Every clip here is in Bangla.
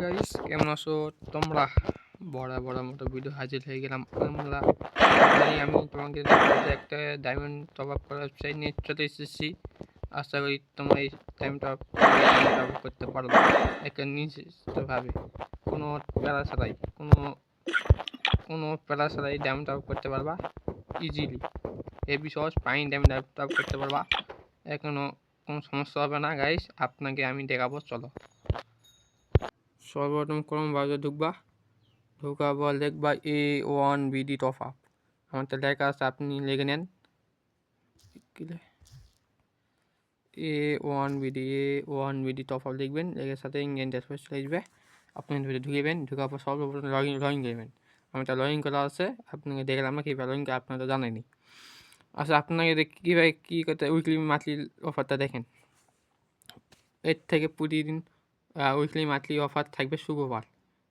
গাইস, কেমন আছো তোমরা? বড় মতো ভিডিও হাজির হয়ে গেলাম আমরা। আমি তোমাকে দেখাবো একটা ডায়মন্ড টপ আপ করার ওয়েবসাইট নিয়ে চলে এসেছি। আশা করি তোমরা এই ডায়মন্ড টপ করতে পারবে একটা নির্দিষ্টভাবে, কোনো প্যারা ছাড়াই ডায়মন্ড টপ করতে পারবা ইজিলি। হেভি সহজ ফাইন ডায়মন্ড টপ করতে পারবা, কোনো সমস্যা হবে না গাইস। আপনাকে আমি দেখাবো, চলো। সর্বপ্রথম ক্রোম ব্রাউজার ঢোকার পর লিখবা A1BD টপ আপ। আমারটা লেখা আছে, আপনি লিখে নেন A1BD টপ আপ লিখবেন, লেখার সাথে ইন্ডিয়ান ড্যাশবোর্ড চলে আসবে। আপনি ঢুকবেন, ঢোকার পর সর্বপ্রথম লগ ইন করবেন। আমারটা লগ ইন করা আছে, আপনাকে দেখলাম না কীভাবে লগ ইন করে, আপনারা তো জানেনি। আচ্ছা, আপনাকে কীভাবে কী করতে উইকলি মান্থলি অফারটা দেখেন। এর থেকে প্রতিদিন উইকলি মান্থলি অফার থাকবে শুক্রবার,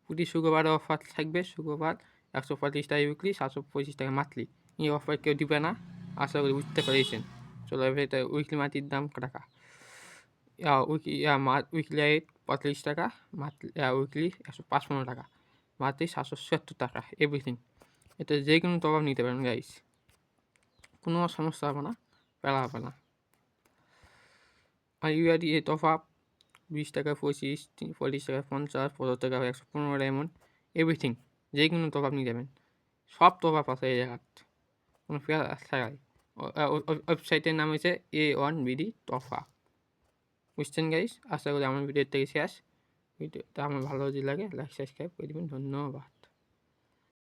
প্রতি শুক্রবারে অফার থাকবে। শুক্রবার 135 টাকা উইকলি, 725 টাকা মান্থলি। এই অফার কেউ দিবে না, আশা করি বুঝতে পেরেছেন। চলো এবার উইকলি মান্থলির দাম টাকা, উইকলি 35 টাকা, মান্থলি উইকলি 155 টাকা, মান্থলি 770 টাকা এভরিথিং। এটা যে কোনো টপ আপ নিতে পারেন গাইস, কোনো সমস্যা হবে না, প্যারা হবে না। আর ইউআরডি এ টপ আপ 20 টাকা 25, 40 টাকা 50, 15 টাকা 115 ডায়মন্ড এভরিথিং। যে কোনো টপ আপ নিয়ে যাবেন, সব টপ আপ আছে এই জায়গাত, কোনো ছাড়াই। ওয়েবসাইটের নাম হচ্ছে A1BD টপ আপ। বুঝছেন গাইস? আশা করি আমার ভিডিওর থেকে শেষ। ভিডিওটা আমার ভালো যদি লাগে লাইক সাবস্ক্রাইব করে দেবেন। ধন্যবাদ।